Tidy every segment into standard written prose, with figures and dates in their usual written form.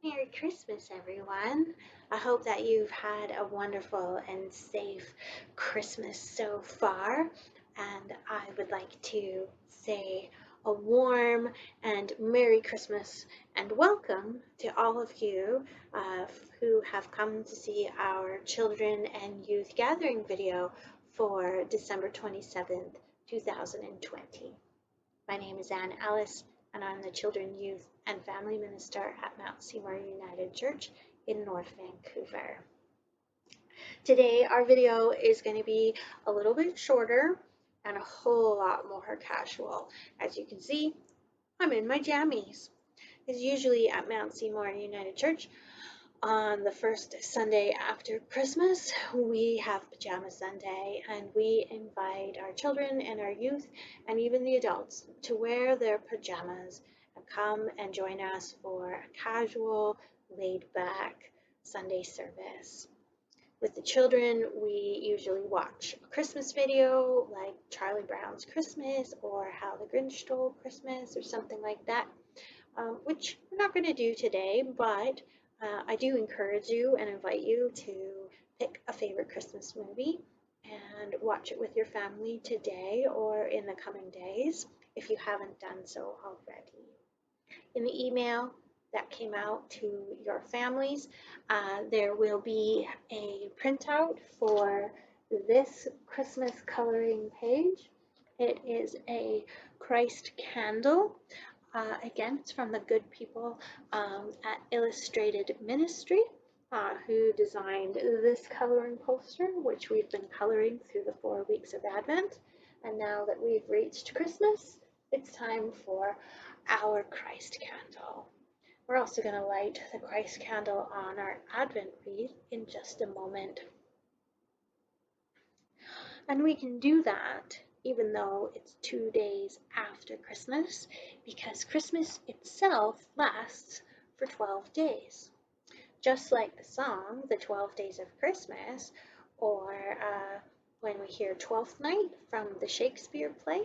Merry Christmas, everyone. I hope that you've had a wonderful and safe Christmas so far. And I would like to say a warm and Merry Christmas and welcome to all of you who have come to see our Children and Youth Gathering video for December 27th, 2020. My name is Ann Ellis, and I'm the Children, Youth, and Family Minister at Mount Seymour United Church in North Vancouver. Today, our video is going to be a little bit shorter and a whole lot more casual. As you can see, I'm in my jammies. As usually at Mount Seymour United Church, on the first Sunday after Christmas, we have Pajama Sunday, and we invite our children and our youth and even the adults to wear their pajamas and come and join us for a casual, laid-back Sunday service. With the children, we usually watch a Christmas video like Charlie Brown's Christmas or How the Grinch Stole Christmas or something like that, which we're not going to do today, but I do encourage you and invite you to pick a favorite Christmas movie and watch it with your family today or in the coming days if you haven't done so already. In the email that came out to your families, there will be a printout for this Christmas coloring page. It is a Christ candle. Again, it's from the good people at Illustrated Ministry who designed this coloring poster, which we've been coloring through the 4 weeks of Advent. And now that we've reached Christmas, it's time for our Christ candle. We're also going to light the Christ candle on our Advent wreath in just a moment. And we can do that even though it's 2 days after Christmas, because Christmas itself lasts for 12 days. Just like the song, The 12 Days of Christmas, or when we hear Twelfth Night from the Shakespeare play,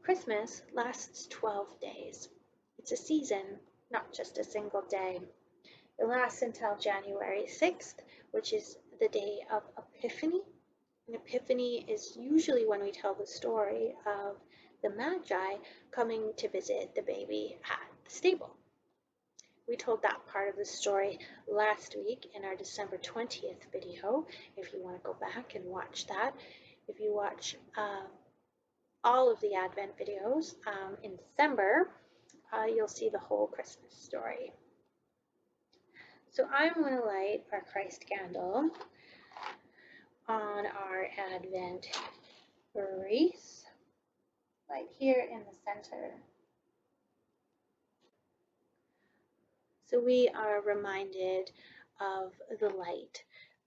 Christmas lasts 12 days. It's a season, not just a single day. It lasts until January 6th, which is the day of Epiphany. An epiphany is usually when we tell the story of the Magi coming to visit the baby at the stable. We told that part of the story last week in our December 20th video, if you want to go back and watch that. If you watch all of the Advent videos in December, you'll see the whole Christmas story. So I'm going to light our Christ candle on our Advent wreath, right here in the center. So we are reminded of the light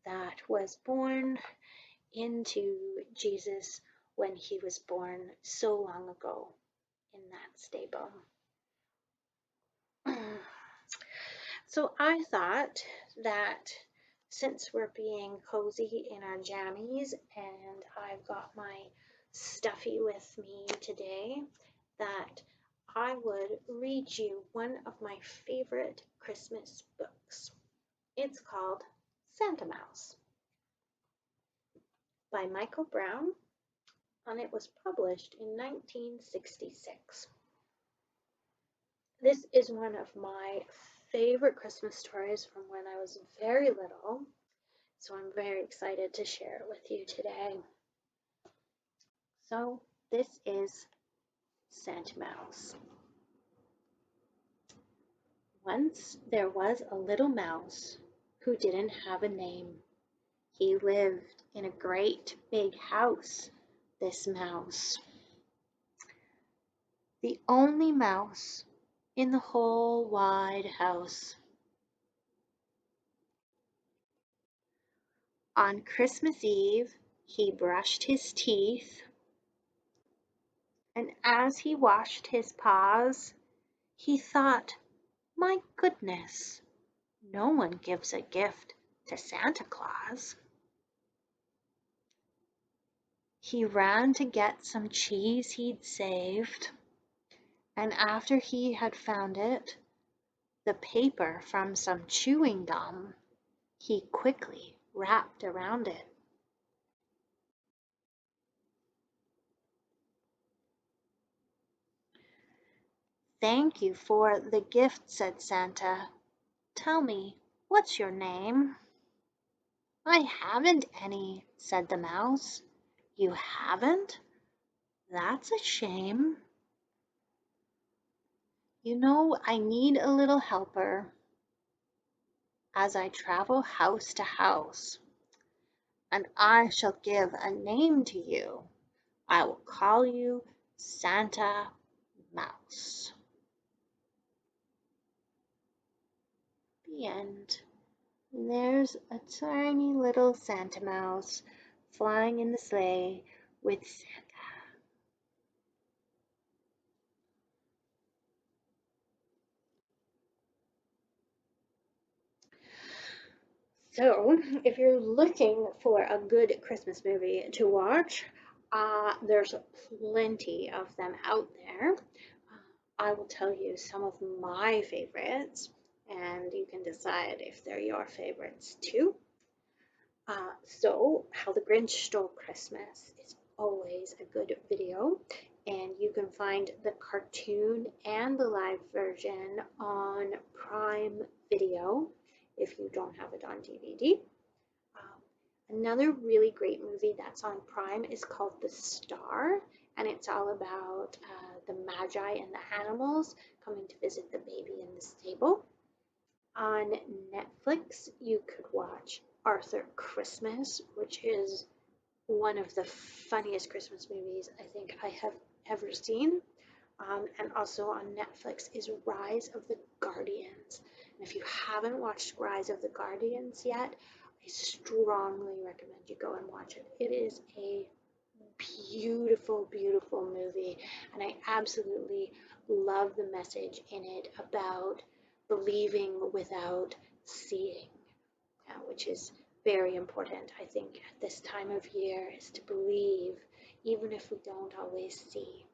that was born into Jesus when he was born so long ago in that stable. So I thought that since we're being cozy in our jammies and I've got my stuffy with me today, that I would read you one of my favorite Christmas books. It's called Santa Mouse by Michael Brown, and it was published in 1966. This is one of my favorite Christmas stories from when I was very little, so I'm very excited to share it with you today. So this is Santa Mouse. Once there was a little mouse who didn't have a name. He lived in a great big house, this mouse. The only mouse in the whole wide house. On Christmas Eve, he brushed his teeth, and as he washed his paws, he thought, my goodness, no one gives a gift to Santa Claus. He ran to get some cheese he'd saved, and after he had found it, the paper from some chewing gum he quickly wrapped around it. "Thank you for the gift," said Santa. "Tell me, what's your name?" "I haven't any," said the mouse. "You haven't? That's a shame. You know I need a little helper as I travel house to house, and I shall give a name to you. I will call you Santa Mouse." The end. And there's a tiny little Santa Mouse flying in the sleigh with Santa. So, if you're looking for a good Christmas movie to watch, there's plenty of them out there. I will tell you some of my favorites, and you can decide if they're your favorites too. How the Grinch Stole Christmas is always a good video, and you can find the cartoon and the live version on Prime Video if you don't have it on DVD. Another really great movie that's on Prime is called The Star, and it's all about the Magi and the animals coming to visit the baby in the stable. On Netflix, you could watch Arthur Christmas, which is one of the funniest Christmas movies I think I have ever seen. And also on Netflix is Rise of the Guardians. And if you haven't watched Rise of the Guardians yet, I strongly recommend you go and watch it. It is a beautiful, beautiful movie, and I absolutely love the message in it about believing without seeing, which is very important, I think, at this time of year, is to believe even if we don't always see.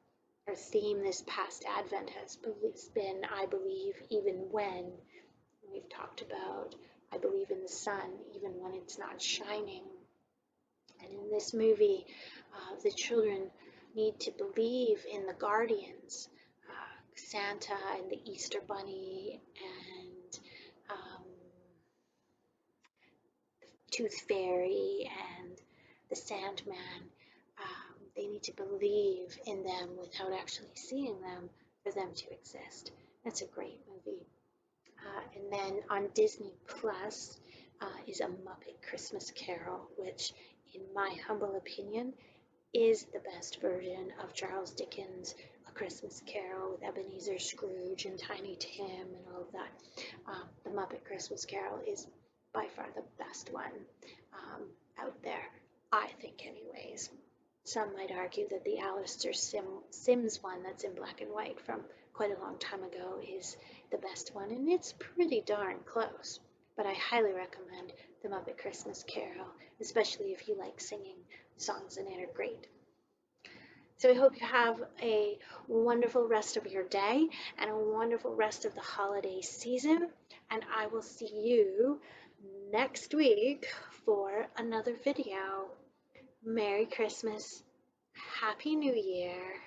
Our theme this past Advent has been, I believe, even when. We've talked about, I believe in the sun, even when it's not shining. And in this movie, the children need to believe in the guardians, Santa and the Easter Bunny and Tooth Fairy and the Sandman. They need to believe in them without actually seeing them for them to exist. That's a great movie. And then on Disney Plus is A Muppet Christmas Carol, which, in my humble opinion, is the best version of Charles Dickens' A Christmas Carol with Ebenezer Scrooge and Tiny Tim and all of that. The Muppet Christmas Carol is by far the best one out there, I think anyways. Some might argue that the Alistair Sims one that's in black and white from quite a long time ago is the best one, and it's pretty darn close. But I highly recommend The Muppet Christmas Carol, especially if you like singing songs in it are great. So I hope you have a wonderful rest of your day and a wonderful rest of the holiday season, and I will see you next week for another video. Merry Christmas, Happy New Year.